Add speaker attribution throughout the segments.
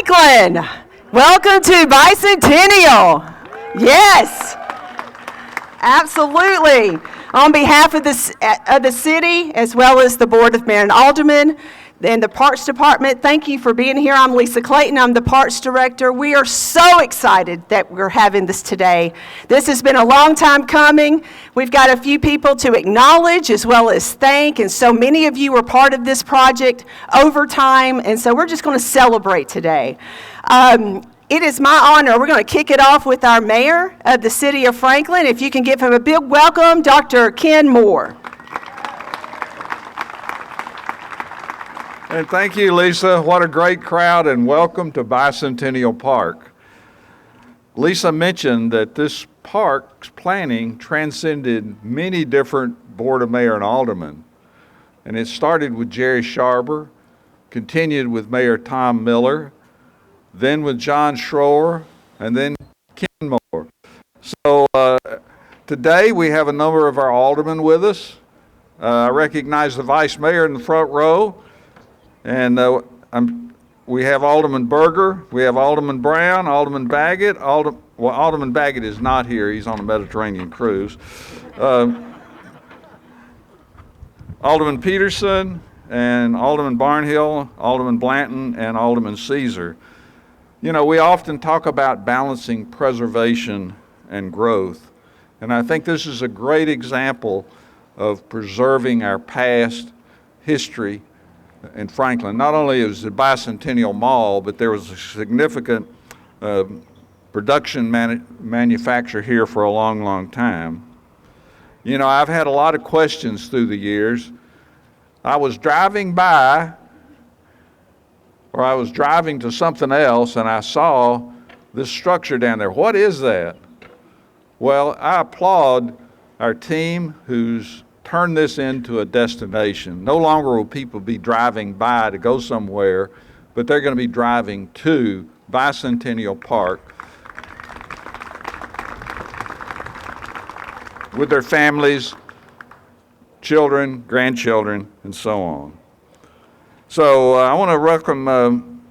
Speaker 1: Franklin. Welcome to Bicentennial. Yes, absolutely. On behalf of the city, as well as the Board of Mayor and Aldermen and the Parks Department, thank you for being here. I'm Lisa Clayton. I'm the Parks Director. We are so excited that we're having this today. This has been a long time coming. We've got a few people to acknowledge as well as thank, and so many of you were part of this project over time, and so we're just going to celebrate today. It is my honor. We're going to kick it off with our mayor of the city of Franklin. If you can give him a big welcome, Dr. Ken Moore.
Speaker 2: And thank you, Lisa. What a great crowd, and welcome to Bicentennial Park. Lisa mentioned that this park's planning transcended many different Board of Mayor and Aldermen. And it started with Jerry Sharber, continued with Mayor Tom Miller, then with John Schroer, and then Ken Moore. So today we have a number of our aldermen with us. I recognize the Vice Mayor in the front row. And we have Alderman Berger, we have Alderman Brown, Alderman Baggett. Alderman Baggett is not here. He's on a Mediterranean cruise. Alderman Peterson and Alderman Barnhill, Alderman Blanton, and Alderman Caesar. You know, we often talk about balancing preservation and growth. And I think this is a great example of preserving our past history in Franklin. Not only is the Bicentennial Mall, but there was a significant production manufacturer here for a long, long time. You know, I've had a lot of questions through the years. I was driving by, or I was driving to something else, and I saw this structure down there. What is that? Well, I applaud our team who's turn this into a destination. No longer will people be driving by to go somewhere, but they're going to be driving to Bicentennial Park with their families, children, grandchildren, and so on. So I want to welcome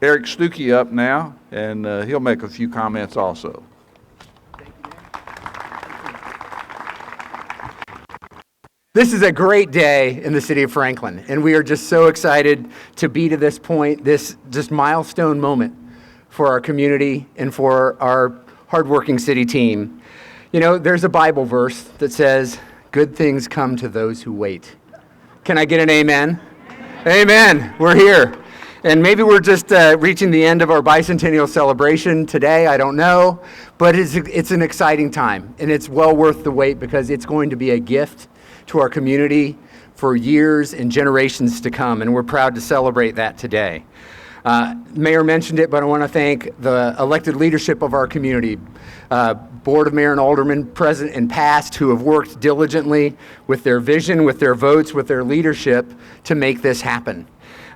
Speaker 2: Eric Stuckey up now, and he'll make a few comments also.
Speaker 3: This is a great day in the city of Franklin, and we are just so excited to be to this point, this just milestone moment for our community and for our hardworking city team. You know, there's a Bible verse that says, "Good things come to those who wait." Can I get an amen? Amen. We're here. And maybe we're just reaching the end of our bicentennial celebration today, I don't know, but it's an exciting time, and it's well worth the wait because it's going to be a gift to our community for years and generations to come, and we're proud to celebrate that today. Mayor mentioned it, but I want to thank the elected leadership of our community, Board of Mayor and Aldermen, present and past, who have worked diligently with their vision, with their votes, with their leadership to make this happen.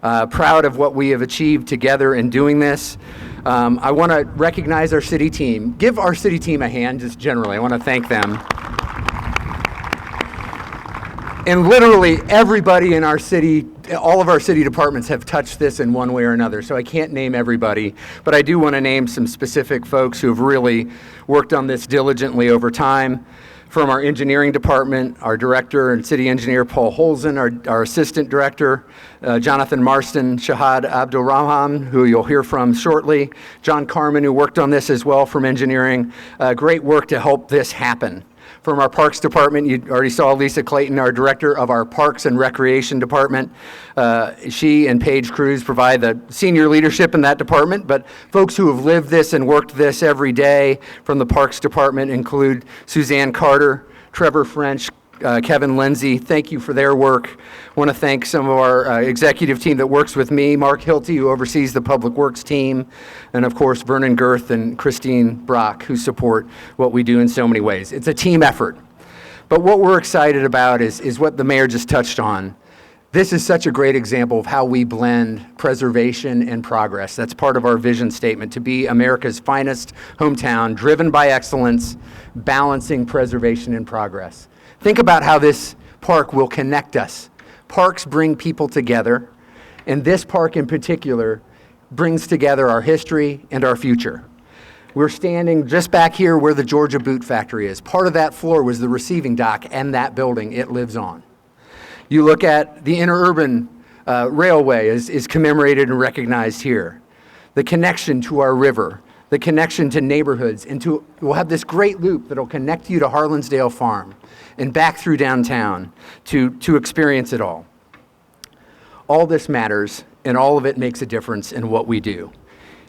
Speaker 3: Proud of what we have achieved together in doing this. I want to recognize our city team. Give our city team a hand, just generally. I want to thank them. And literally everybody in our city, all of our city departments have touched this in one way or another, so I can't name everybody, but I do want to name some specific folks who have really worked on this diligently over time. From our engineering department, our director and city engineer Paul Holzen, our assistant director Jonathan Marston, Shahad Abdulrahman, who you'll hear from shortly, John Carmen, who worked on this as well from engineering. Great work to help this happen. From our Parks Department, you already saw Lisa Clayton, our Director of our Parks and Recreation Department. She and Paige Cruz provide the senior leadership in that department, but folks who have lived this and worked this every day from the Parks Department include Suzanne Carter, Trevor French, Kevin Lindsay. Thank you for their work. I want to thank some of our executive team that works with me, Mark Hilty, who oversees the Public Works team, and of course Vernon Girth and Christine Brock, who support what we do in so many ways. It's a team effort. But what we're excited about is what the mayor just touched on. This is such a great example of how we blend preservation and progress. That's part of our vision statement, to be America's finest hometown, driven by excellence, balancing preservation and progress. Think about how this park will connect us. Parks bring people together, and this park in particular brings together our history and our future. We're standing just back here where the Georgia Boot Factory is. Part of that floor was the receiving dock and that building it lives on. You look at the interurban railway is commemorated and recognized here. The connection to our river, the connection to neighborhoods, and we'll have this great loop that'll connect you to Harlansdale Farm and back through downtown to experience it all. All this matters, and all of it makes a difference in what we do.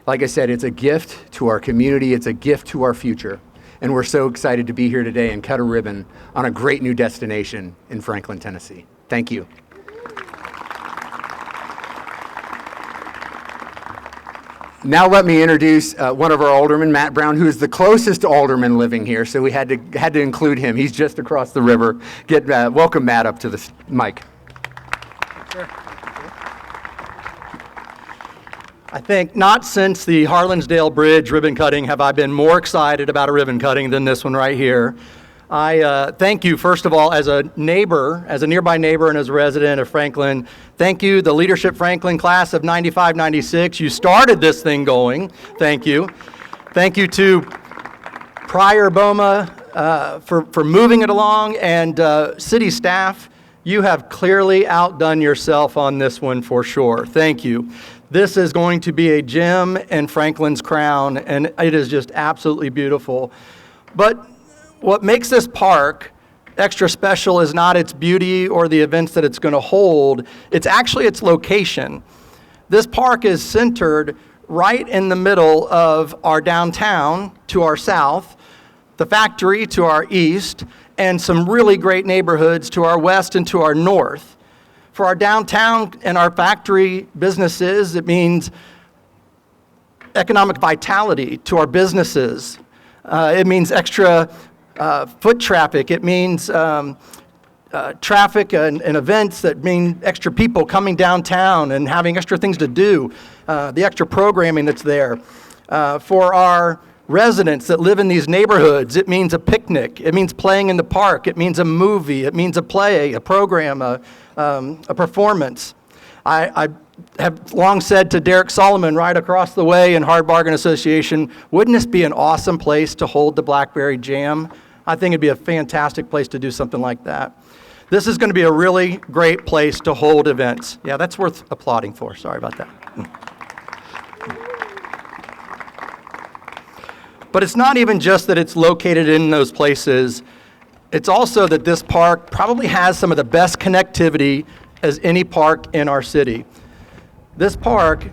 Speaker 3: Like I said, it's a gift to our community, it's a gift to our future, and we're so excited to be here today and cut a ribbon on a great new destination in Franklin, Tennessee. Thank you. Now let me introduce one of our aldermen, Matt Brown, who is the closest alderman living here, so we had to include him. He's just across the river. Welcome Matt up to the mic.
Speaker 4: Sure. I think not since the Harlansdale Bridge ribbon cutting have I been more excited about a ribbon cutting than this one right here. I thank you, first of all, as a neighbor, as a nearby neighbor and as a resident of Franklin. Thank you, the Leadership Franklin class of 95, 96. You started this thing going. Thank you. Thank you to Prior Boma for moving it along, and city staff. You have clearly outdone yourself on this one for sure. Thank you. This is going to be a gem in Franklin's crown, and it is just absolutely beautiful. But what makes this park extra special is not its beauty or the events that it's going to hold. It's actually its location. This park is centered right in the middle of our downtown to our south, the factory to our east, and some really great neighborhoods to our west and to our north. For our downtown and our factory businesses, it means economic vitality to our businesses. It means extra foot traffic. It means traffic and events that mean extra people coming downtown and having extra things to do, the extra programming that's there. For our residents that live in these neighborhoods, it means a picnic. It means playing in the park. It means a movie. It means a play, a program, a performance. I have long said to Derek Solomon right across the way in Hard Bargain Association, wouldn't this be an awesome place to hold the Blackberry Jam? I think it'd be a fantastic place to do something like that. This is going to be a really great place to hold events. Yeah, that's worth applauding for. Sorry about that. But it's not even just that it's located in those places. It's also that this park probably has some of the best connectivity as any park in our city. This park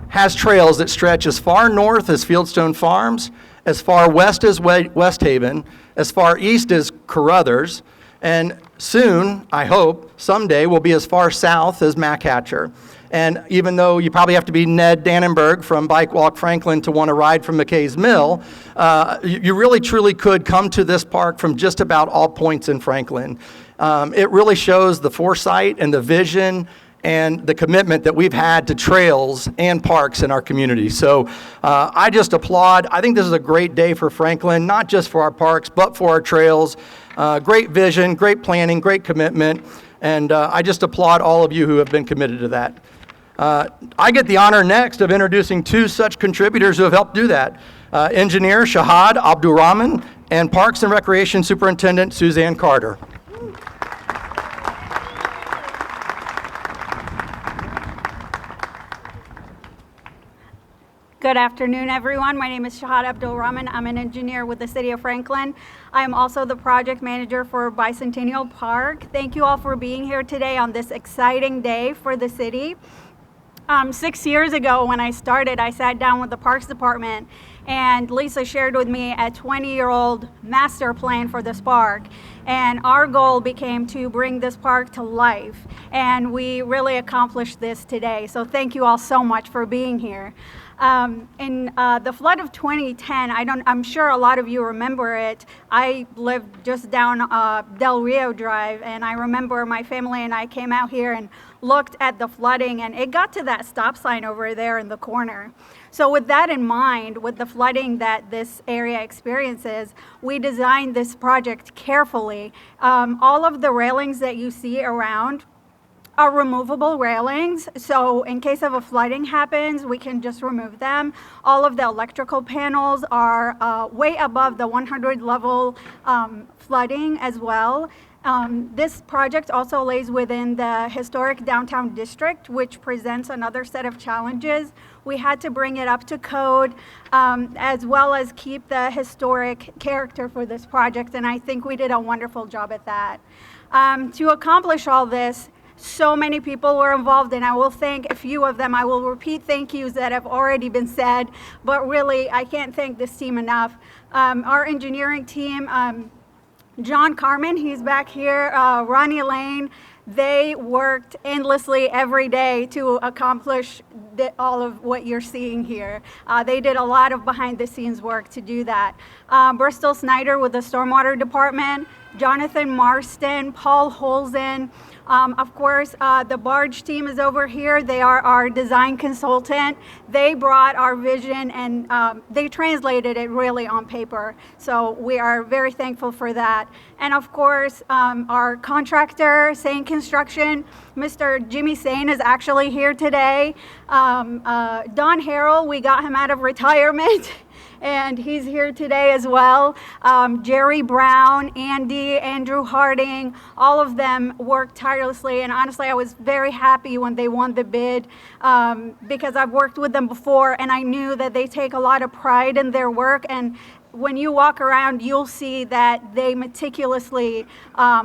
Speaker 4: has trails that stretch as far north as Fieldstone Farms, as far west as West Haven, as far east as Carruthers, and soon, I hope, someday, will be as far south as Mackhatcher. And even though you probably have to be Ned Dannenberg from Bike Walk Franklin to want to ride from McKay's Mill, you really truly could come to this park from just about all points in Franklin. It really shows the foresight and the vision and the commitment that we've had to trails and parks in our community. So I just applaud. I think this is a great day for Franklin, not just for our parks, but for our trails. Great vision, great planning, great commitment, and I just applaud all of you who have been committed to that. I get the honor next of introducing two such contributors who have helped do that. Engineer Shahad Abdulrahman and Parks and Recreation Superintendent Suzanne Carter.
Speaker 5: Good afternoon, everyone. My name is Shahad Abdulrahman. I'm an engineer with the City of Franklin. I am also the project manager for Bicentennial Park. Thank you all for being here today on this exciting day for the city. 6 years ago when I started, I sat down with the Parks Department and Lisa shared with me a 20-year-old master plan for this park. And our goal became to bring this park to life. And we really accomplished this today. So thank you all so much for being here. In the flood of 2010, I'm sure a lot of you remember it. I lived just down Del Rio Drive, and I remember my family and I came out here and looked at the flooding, and it got to that stop sign over there in the corner. So with that in mind, with the flooding that this area experiences, we designed this project carefully. All of the railings that you see around are removable railings. So in case of a flooding happens, we can just remove them. All of the electrical panels are way above the 100 level flooding as well. This project also lays within the historic downtown district, which presents another set of challenges. We had to bring it up to code, as well as keep the historic character for this project, and I think we did a wonderful job at that. To accomplish all this, so many people were involved, and I will thank a few of them. I will repeat thank yous that have already been said, but really, I can't thank this team enough. Our engineering team, John Carmen, he's back here, Ronnie Lane, they worked endlessly every day to accomplish all of what you're seeing here. They did a lot of behind the scenes work to do that. Bristol Snyder with the Stormwater Department, Jonathan Marston, Paul Holzen. Of course, the barge team is over here. They are our design consultant. They brought our vision and they translated it really on paper. So we are very thankful for that. And of course, our contractor, Sane Construction, Mr. Jimmy Sane is actually here today. Don Harrell, we got him out of retirement. And he's here today as well. Jerry Brown, Andy, Andrew Harding, all of them worked tirelessly. And honestly, I was very happy when they won the bid because I've worked with them before and I knew that they take a lot of pride in their work. And when you walk around, you'll see that they meticulously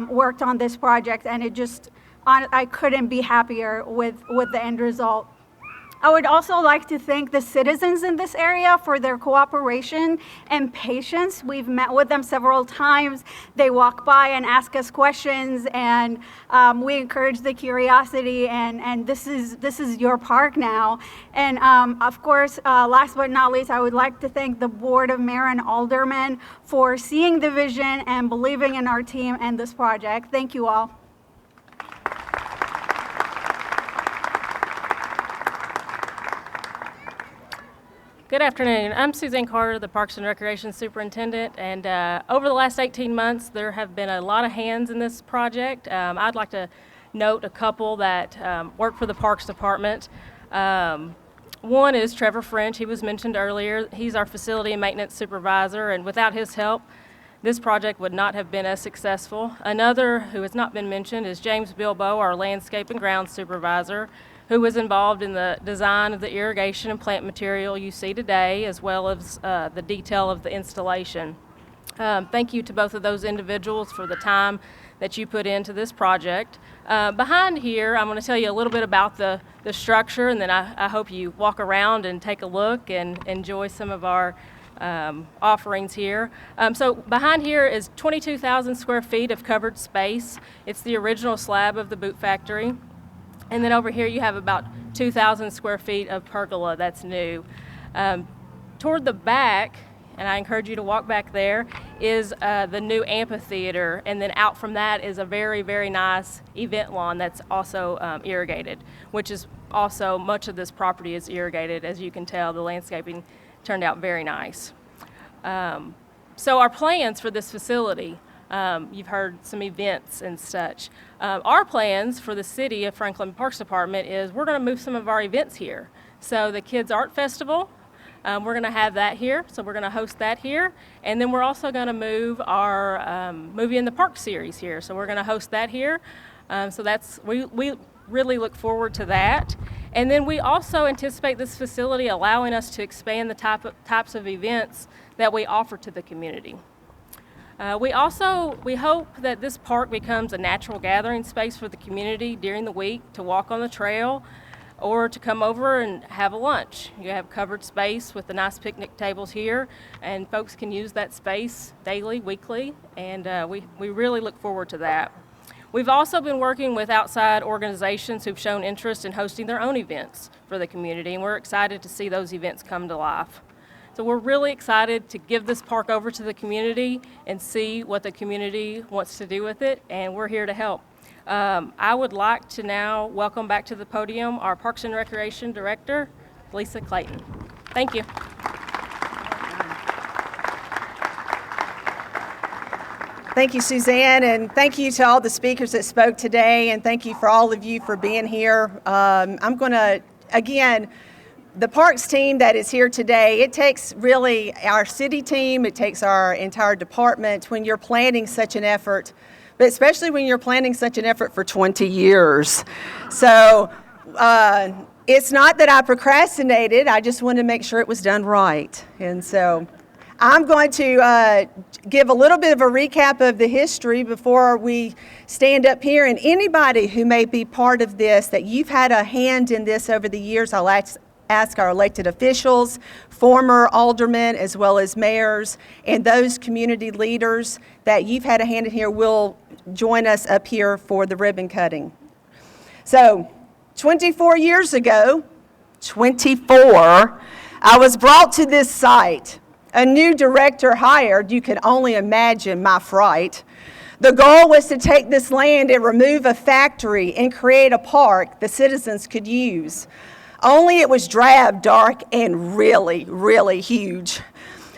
Speaker 5: worked on this project. And it just, I couldn't be happier with the end result. I would also like to thank the citizens in this area for their cooperation and patience. We've met with them several times. They walk by and ask us questions, and we encourage the curiosity, and this is your park now. And of course, last but not least, I would like to thank the Board of Mayor and Aldermen for seeing the vision and believing in our team and this project. Thank you all.
Speaker 6: Good afternoon. I'm Suzanne Carter, the Parks and Recreation Superintendent, and over the last 18 months, there have been a lot of hands in this project. I'd like to note a couple that work for the Parks Department. One is Trevor French. He was mentioned earlier. He's our Facility and Maintenance Supervisor, and without his help, this project would not have been as successful. Another who has not been mentioned is James Bilbo, our Landscape and Grounds Supervisor, who was involved in the design of the irrigation and plant material you see today, as well as the detail of the installation. Thank you to both of those individuals for the time that you put into this project. Behind here, I'm going to tell you a little bit about the structure, and then I hope you walk around and take a look and enjoy some of our offerings here. So behind here is 22,000 square feet of covered space. It's the original slab of the boot factory. And then over here you have about 2,000 square feet of pergola that's new. Toward the back, and I encourage you to walk back there, is the new amphitheater. And then out from that is a very, very nice event lawn that's also irrigated, which is also, much of this property is irrigated. As you can tell, the landscaping turned out very nice. So our plans for this facility, you've heard some events and such. Our plans for the City of Franklin Parks Department is we're going to move some of our events here. So the Kids Art Festival, we're going to have that here. So we're going to host that here. And then we're also going to move our Movie in the Park series here. So we're going to host that here. So we really look forward to that. And then we also anticipate this facility allowing us to expand the types of events that we offer to the community. We hope that this park becomes a natural gathering space for the community during the week to walk on the trail or to come over and have a lunch. You have covered space with the nice picnic tables here, and folks can use that space daily, weekly, and we really look forward to that. We've also been working with outside organizations who've shown interest in hosting their own events for the community, and we're excited to see those events come to life. So we're really excited to give this park over to the community and see what the community wants to do with it, and we're here to help. I would like to now welcome back to the podium our Parks and Recreation Director, Lisa Clayton. Thank you.
Speaker 1: Thank you, Suzanne, and thank you to all the speakers that spoke today, and thank you for all of you for being here. I'm going to, again, the Parks team that is here today, it takes really our city team, it takes our entire department when you're planning such an effort, but especially when you're planning such an effort for 20 years. So it's not that I procrastinated, I just wanted to make sure it was done right. And so I'm going to give a little bit of a recap of the history before we stand up here. And anybody who may be part of this, that you've had a hand in this over the years, I'll ask our elected officials, former aldermen, as well as mayors, and those community leaders that you've had a hand in here will join us up here for the ribbon cutting. So, 24 years ago, 24, I was brought to this site. A new director hired, you can only imagine my fright. The goal was to take this land and remove a factory and create a park the citizens could use. Only it was drab, dark, and really, really huge.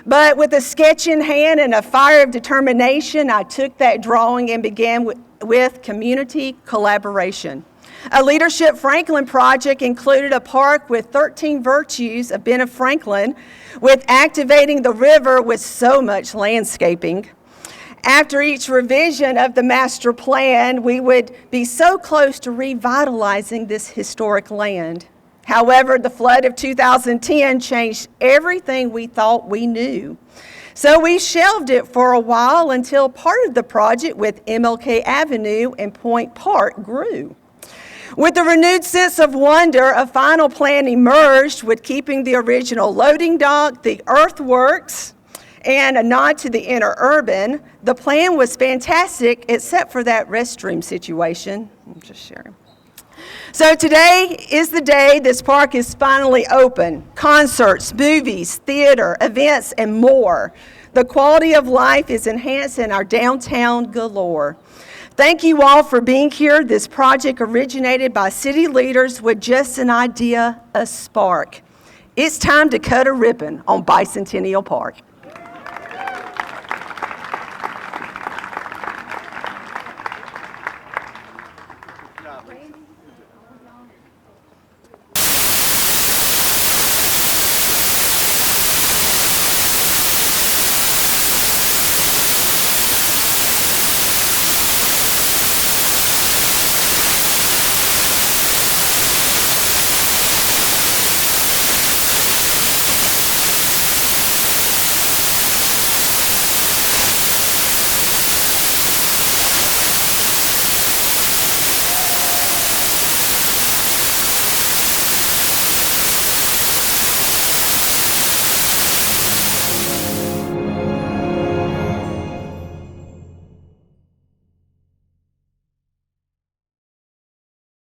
Speaker 1: But with a sketch in hand and a fire of determination, I took that drawing and began with community collaboration. A Leadership Franklin project included a park with 13 virtues of Ben of Franklin, with activating the river with so much landscaping. After each revision of the master plan, we would be so close to revitalizing this historic land. However, the flood of 2010 changed everything we thought we knew. So we shelved it for a while until part of the project with MLK Avenue and Point Park grew. With a renewed sense of wonder, a final plan emerged with keeping the original loading dock, the earthworks, and a nod to the inner urban. The plan was fantastic, except for that restroom situation. I'm just sharing. So today is the day this park is finally open. Concerts, movies, theater, events, and more. The quality of life is enhanced in our downtown galore. Thank you all for being here. This project originated by city leaders with just an idea, a spark. It's time to cut a ribbon on Bicentennial Park.